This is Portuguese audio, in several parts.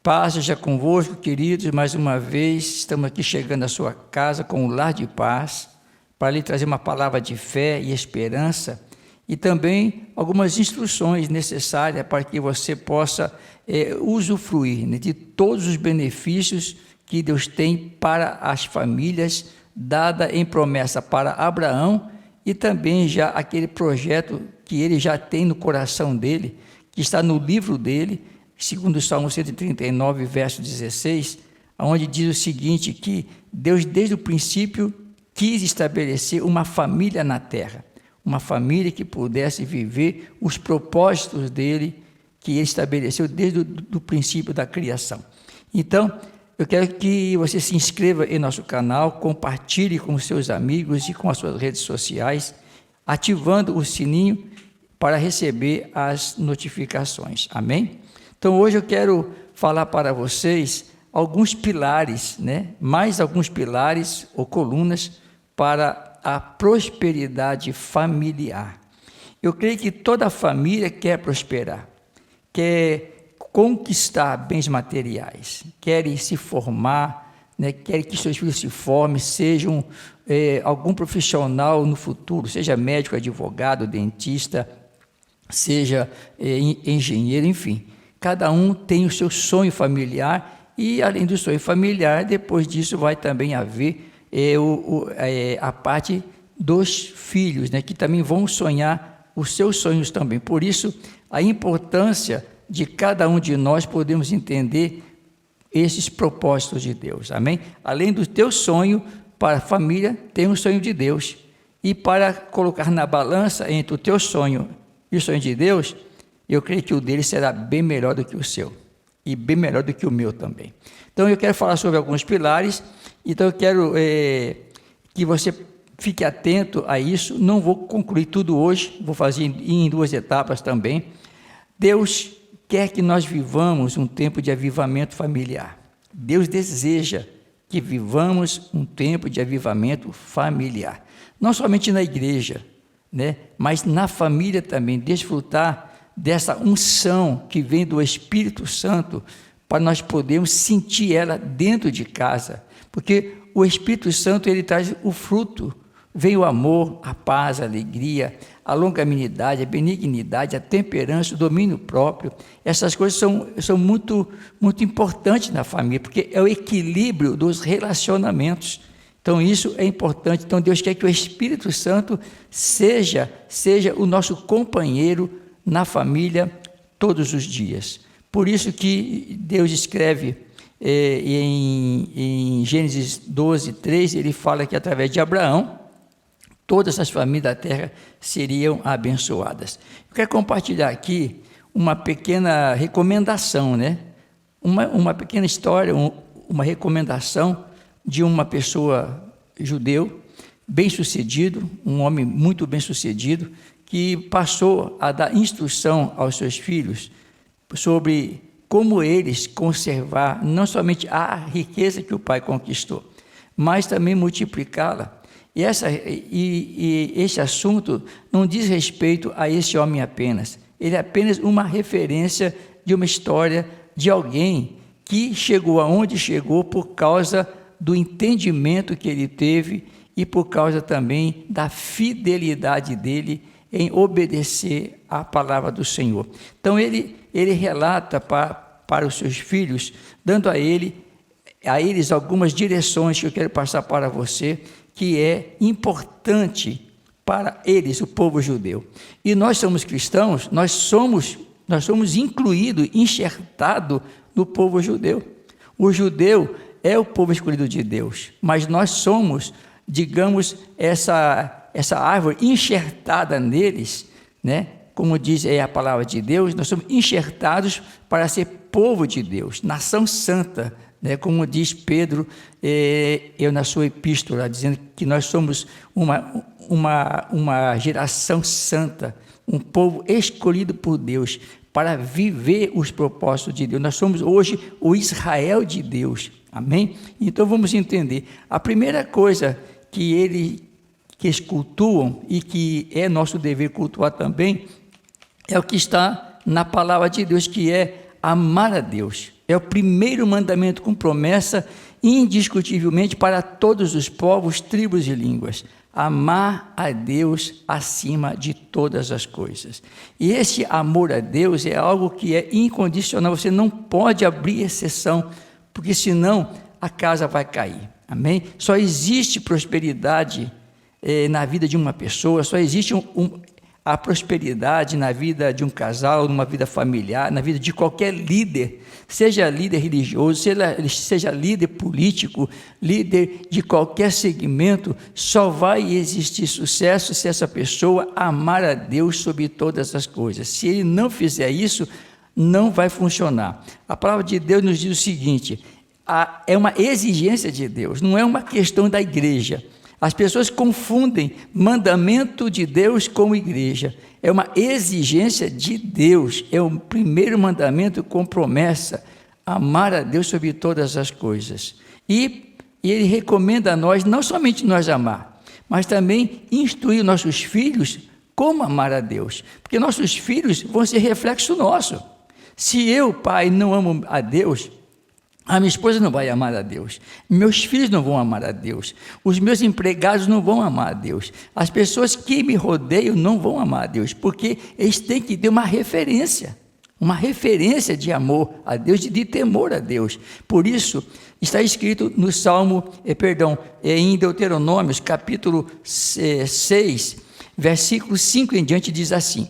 Paz seja convosco, queridos, mais uma vez estamos aqui chegando à sua casa com o Lar de Paz, para lhe trazer uma palavra de fé e esperança e também algumas instruções necessárias para que você possa usufruir, né, de todos os benefícios que Deus tem para as famílias, dada em promessa para Abraão e também já aquele projeto que ele já tem no coração dele, que está no livro dele, segundo o Salmo 139, verso 16, onde diz o seguinte, que Deus desde o princípio quis estabelecer uma família na terra, uma família que pudesse viver os propósitos dele, que ele estabeleceu desde o princípio da criação. Então, eu quero que você se inscreva em nosso canal, compartilhe com os seus amigos e com as suas redes sociais, ativando o sininho para receber as notificações. Amém? Então, hoje eu quero falar para vocês alguns pilares, né? Mais alguns pilares ou colunas para a prosperidade familiar. Eu creio que toda família quer prosperar, quer conquistar bens materiais, quer se formar, né? Quer que seus filhos se formem, sejam algum profissional no futuro, seja médico, advogado, dentista, seja engenheiro, enfim. Cada um tem o seu sonho familiar e, além do sonho familiar, depois disso vai também haver a parte dos filhos, né, que também vão sonhar os seus sonhos também. Por isso, a importância de cada um de nós podermos entender esses propósitos de Deus, amém? Além do teu sonho para a família, tem um sonho de Deus. E para colocar na balança entre o teu sonho e o sonho de Deus, eu creio que o dele será bem melhor do que o seu, e bem melhor do que o meu também. Então, eu quero falar sobre alguns pilares, então eu quero que você fique atento a isso. Não vou concluir tudo hoje, vou fazer em duas etapas também. Deus quer que nós vivamos um tempo de avivamento familiar. Deus deseja que vivamos um tempo de avivamento familiar, não somente na igreja, né, mas na família também, desfrutar dessa unção que vem do Espírito Santo, para nós podermos sentir ela dentro de casa, porque o Espírito Santo, ele traz o fruto, vem o amor, a paz, a alegria, a longanimidade, a benignidade, a temperança, o domínio próprio. Essas coisas são muito, muito importantes na família, porque é o equilíbrio dos relacionamentos. Então, isso é importante. Então, Deus quer que o Espírito Santo seja o nosso companheiro na família todos os dias. Por isso que Deus escreve em Gênesis 12, 3, ele fala que através de Abraão, todas as famílias da terra seriam abençoadas. Eu quero compartilhar aqui uma pequena recomendação, né? Uma pequena história, uma recomendação de uma pessoa judeu, bem-sucedido, um homem muito bem-sucedido, que passou a dar instrução aos seus filhos sobre como eles conservar não somente a riqueza que o pai conquistou, mas também multiplicá-la. E esse assunto não diz respeito a esse homem apenas, ele é apenas uma referência de uma história de alguém que chegou aonde chegou por causa do entendimento que ele teve e por causa também da fidelidade dele em obedecer à palavra do Senhor. Então, ele relata para os seus filhos, dando a eles algumas direções que eu quero passar para você, que é importante para eles, o povo judeu. E nós somos cristãos, nós somos incluídos, enxertados no povo judeu. O judeu é o povo escolhido de Deus, mas nós somos, digamos, essa árvore enxertada neles, né? Como diz a palavra de Deus, nós somos enxertados para ser povo de Deus, nação santa, né? Como diz Pedro, na sua epístola, dizendo que nós somos uma geração santa, um povo escolhido por Deus para viver os propósitos de Deus. Nós somos hoje o Israel de Deus, amém? Então vamos entender, a primeira coisa que eles cultuam e que é nosso dever cultuar também, é o que está na palavra de Deus, que é amar a Deus. É o primeiro mandamento com promessa indiscutivelmente para todos os povos, tribos e línguas. Amar a Deus acima de todas as coisas. E esse amor a Deus é algo que é incondicional. Você não pode abrir exceção, porque senão a casa vai cair. Amém? Só existe prosperidade na vida de uma pessoa, só existe a prosperidade na vida de um casal, numa vida familiar, na vida de qualquer líder, seja líder religioso, seja líder político, líder de qualquer segmento, só vai existir sucesso se essa pessoa amar a Deus sobre todas as coisas. Se ele não fizer isso, não vai funcionar. A palavra de Deus nos diz o seguinte: é uma exigência de Deus, não é uma questão da igreja. As pessoas confundem mandamento de Deus com igreja. É uma exigência de Deus, é o primeiro mandamento com promessa: amar a Deus sobre todas as coisas. E ele recomenda a nós, não somente nós amar, mas também instruir nossos filhos como amar a Deus, porque nossos filhos vão ser reflexo nosso. Se eu, pai, não amo a Deus, a minha esposa não vai amar a Deus, meus filhos não vão amar a Deus, os meus empregados não vão amar a Deus, as pessoas que me rodeiam não vão amar a Deus, porque eles têm que ter uma referência de amor a Deus, de temor a Deus. Por isso, está escrito no em Deuteronômio, capítulo 6, versículo 5 em diante, diz assim: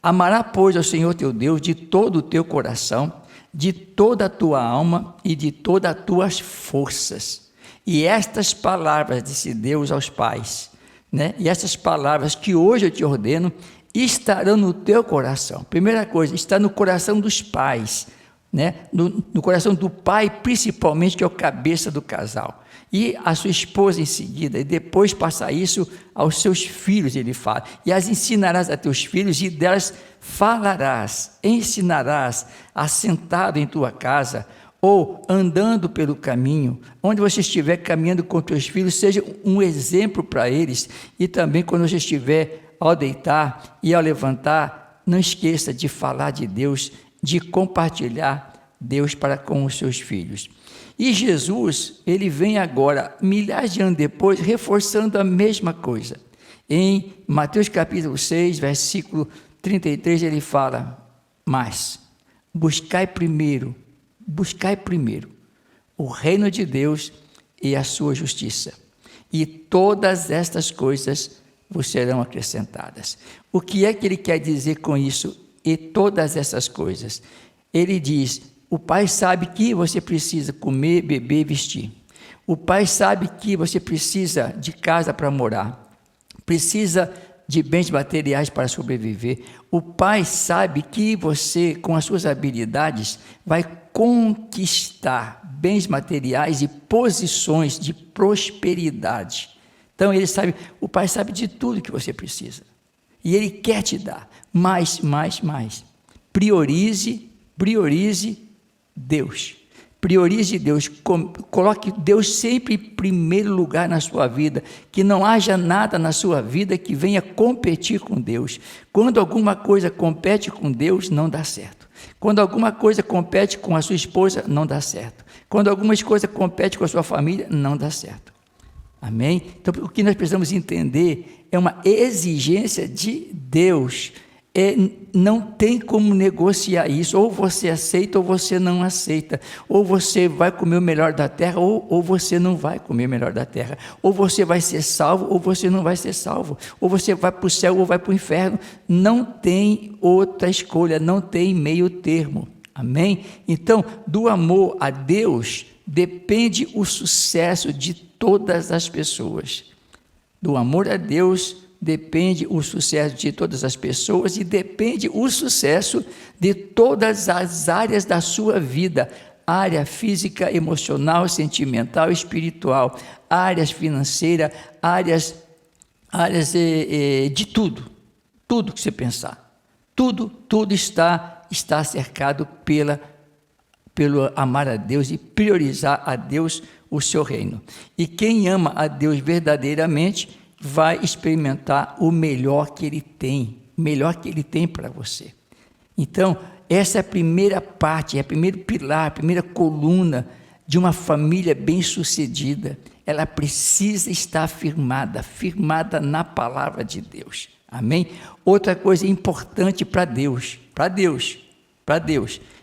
amará, pois, ao Senhor teu Deus de todo o teu coração, de toda a tua alma e de todas as tuas forças. E estas palavras, disse Deus aos pais, e essas palavras que hoje eu te ordeno, estarão no teu coração. Primeira coisa, está no coração dos pais, no coração do pai, principalmente, que é o cabeça do casal. E a sua esposa em seguida, e depois passar isso aos seus filhos, ele fala. E as ensinarás a teus filhos, e delas falarás, ensinarás, assentado em tua casa, ou andando pelo caminho, onde você estiver caminhando com teus filhos, seja um exemplo para eles. E também quando você estiver ao deitar e ao levantar, não esqueça de falar de Deus, de compartilhar Deus para com os seus filhos. E Jesus, ele vem agora, milhares de anos depois, reforçando a mesma coisa. Em Mateus capítulo 6, versículo 33, ele fala: mas buscai primeiro o reino de Deus e a sua justiça, e todas estas coisas vos serão acrescentadas. O que é que ele quer dizer com isso? E todas essas coisas. Ele diz: o pai sabe que você precisa comer, beber e vestir. O pai sabe que você precisa de casa para morar, precisa de bens materiais para sobreviver. O pai sabe que você, com as suas habilidades, vai conquistar bens materiais e posições de prosperidade. Então ele sabe, o pai sabe de tudo que você precisa. E ele quer te dar mais. Priorize Deus. Priorize Deus, coloque Deus sempre em primeiro lugar na sua vida, que não haja nada na sua vida que venha competir com Deus. Quando alguma coisa compete com Deus, não dá certo. Quando alguma coisa compete com a sua esposa, não dá certo. Quando alguma coisa compete com a sua família, não dá certo. Amém? Então, o que nós precisamos entender é uma exigência de Deus. Não tem como negociar isso, ou você aceita ou você não aceita, ou você vai comer o melhor da terra, ou você não vai comer o melhor da terra, ou você vai ser salvo ou você não vai ser salvo, ou você vai para o céu ou vai para o inferno. Não tem outra escolha, não tem meio termo. Amém? Então, do amor a Deus depende o sucesso de todas as pessoas. Do amor a Deus depende o sucesso de todas as pessoas e depende o sucesso de todas as áreas da sua vida: área física, emocional, sentimental, espiritual, áreas financeiras, áreas de tudo que você pensar. Tudo está cercado pelo amar a Deus e priorizar a Deus o seu reino. E quem ama a Deus verdadeiramente vai experimentar o melhor que Ele tem para você. Então, essa é a primeira parte, é o primeiro pilar, a primeira coluna de uma família bem-sucedida. Ela precisa estar firmada na palavra de Deus. Amém? Outra coisa importante para Deus.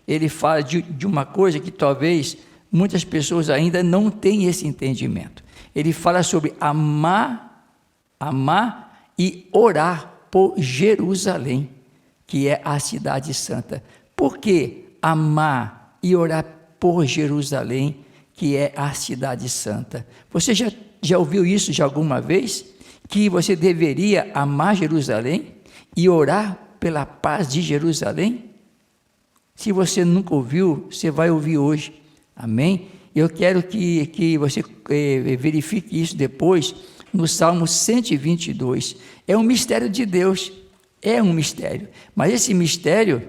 Ele fala de uma coisa que talvez muitas pessoas ainda não têm esse entendimento. Ele fala sobre amar e orar por Jerusalém, que é a cidade santa. Por que amar e orar por Jerusalém, que é a cidade santa? Você já ouviu isso de alguma vez? Que você deveria amar Jerusalém e orar pela paz de Jerusalém? Se você nunca ouviu, você vai ouvir hoje. Amém? Eu quero que você verifique isso depois no Salmo 122. É um mistério de Deus. É um mistério. Mas esse mistério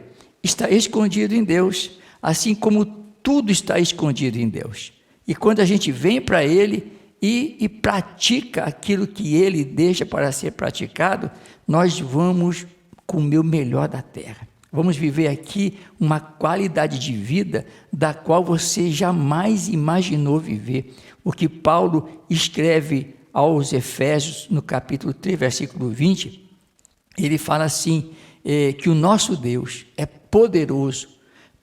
está escondido em Deus. Assim como tudo está escondido em Deus. E quando a gente vem para Ele e pratica aquilo que Ele deixa para ser praticado, nós vamos comer o melhor da terra. Vamos viver aqui uma qualidade de vida da qual você jamais imaginou viver. O que Paulo escreve aos Efésios, no capítulo 3, versículo 20, ele fala assim, que o nosso Deus é poderoso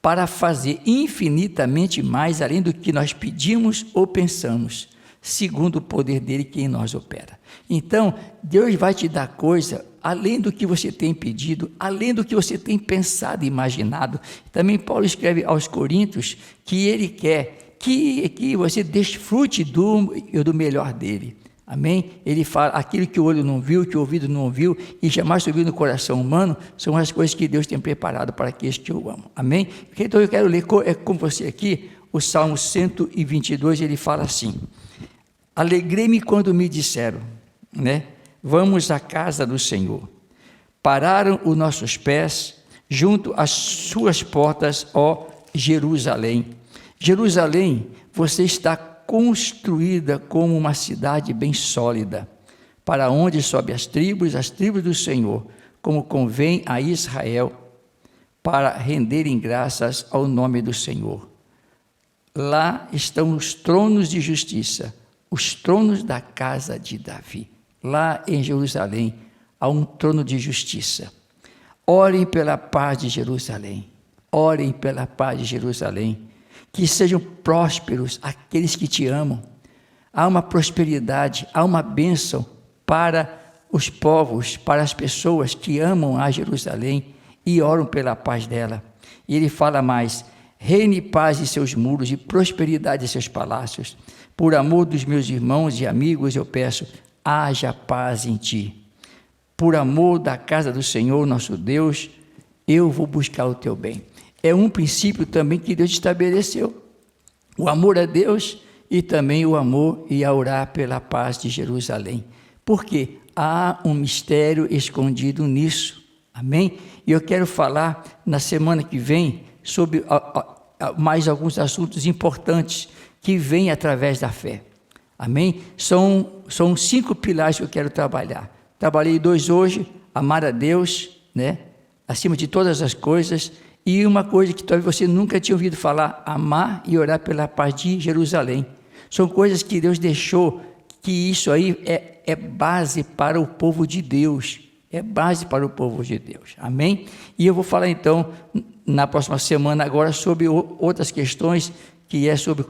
para fazer infinitamente mais além do que nós pedimos ou pensamos, segundo o poder dele que em nós opera. Então, Deus vai te dar coisa além do que você tem pedido, além do que você tem pensado e imaginado. Também Paulo escreve aos Coríntios que ele quer que você desfrute do melhor dele. Amém? Ele fala, aquilo que o olho não viu, que o ouvido não ouviu e jamais ouviu no coração humano, são as coisas que Deus tem preparado para aqueles que o amam. Amém? Então eu quero ler com você aqui o Salmo 122, ele fala assim: alegrei-me quando me disseram, vamos à casa do Senhor. Pararam os nossos pés junto às suas portas, ó Jerusalém. Jerusalém, você está construída como uma cidade bem sólida, para onde sobe as tribos do Senhor, como convém a Israel, para renderem graças ao nome do Senhor. Lá estão os tronos de justiça, os tronos da casa de Davi. Lá em Jerusalém há um trono de justiça. Orem pela paz de Jerusalém. Orem pela paz de Jerusalém. Que sejam prósperos aqueles que te amam. Há uma prosperidade, há uma bênção para os povos, para as pessoas que amam a Jerusalém e oram pela paz dela. E ele fala mais: reine paz em seus muros e prosperidade em seus palácios. Por amor dos meus irmãos e amigos, eu peço, haja paz em ti. Por amor da casa do Senhor, nosso Deus, eu vou buscar o teu bem. É um princípio também que Deus estabeleceu. O amor a Deus e também o amor e a orar pela paz de Jerusalém. Por quê? Há um mistério escondido nisso. Amém? E eu quero falar na semana que vem sobre mais alguns assuntos importantes que vêm através da fé. Amém? São 5 pilares que eu quero trabalhar. Trabalhei 2 hoje: amar a Deus, acima de todas as coisas, e uma coisa que talvez você nunca tinha ouvido falar: amar e orar pela paz de Jerusalém. São coisas que Deus deixou, que isso aí é base para o povo de Deus. É base para o povo de Deus. Amém? E eu vou falar então, na próxima semana agora, sobre outras questões, que é sobre,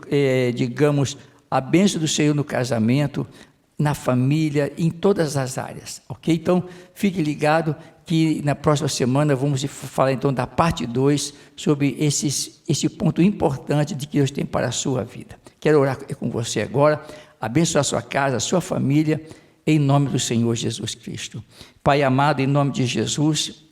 digamos, a bênção do Senhor no casamento, na família, em todas as áreas, ok? Então, fique ligado que na próxima semana vamos falar então da parte 2, sobre esse ponto importante de que Deus tem para a sua vida. Quero orar com você agora, abençoar a sua casa, a sua família, em nome do Senhor Jesus Cristo. Pai amado, em nome de Jesus,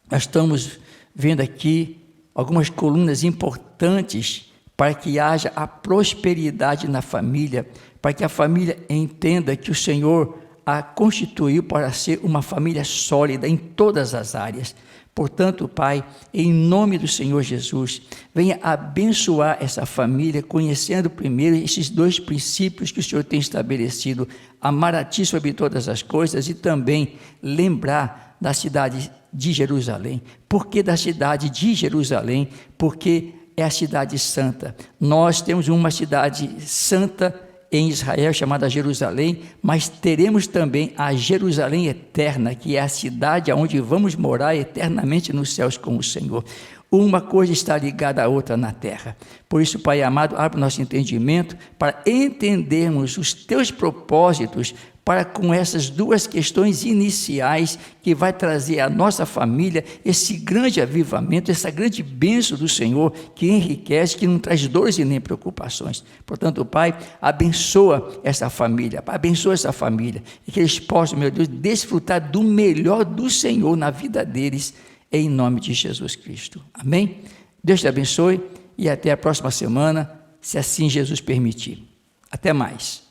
nós estamos vendo aqui algumas colunas importantes para que haja a prosperidade na família, para que a família entenda que o Senhor a constituiu para ser uma família sólida em todas as áreas. Portanto, Pai, em nome do Senhor Jesus, venha abençoar essa família, conhecendo primeiro esses 2 princípios que o Senhor tem estabelecido: amar a Ti sobre todas as coisas e também lembrar da cidade de Jerusalém. Por que da cidade de Jerusalém? Porque é a cidade santa. Nós temos uma cidade santa em Israel, chamada Jerusalém, mas teremos também a Jerusalém eterna, que é a cidade onde vamos morar eternamente nos céus com o Senhor. Uma coisa está ligada à outra na terra. Por isso, Pai amado, abre o nosso entendimento para entendermos os teus propósitos para com essas duas questões iniciais que vai trazer à nossa família esse grande avivamento, essa grande bênção do Senhor que enriquece, que não traz dores e nem preocupações. Portanto, Pai, abençoa essa família e que eles possam, meu Deus, desfrutar do melhor do Senhor na vida deles, em nome de Jesus Cristo. Amém? Deus te abençoe e até a próxima semana, se assim Jesus permitir. Até mais.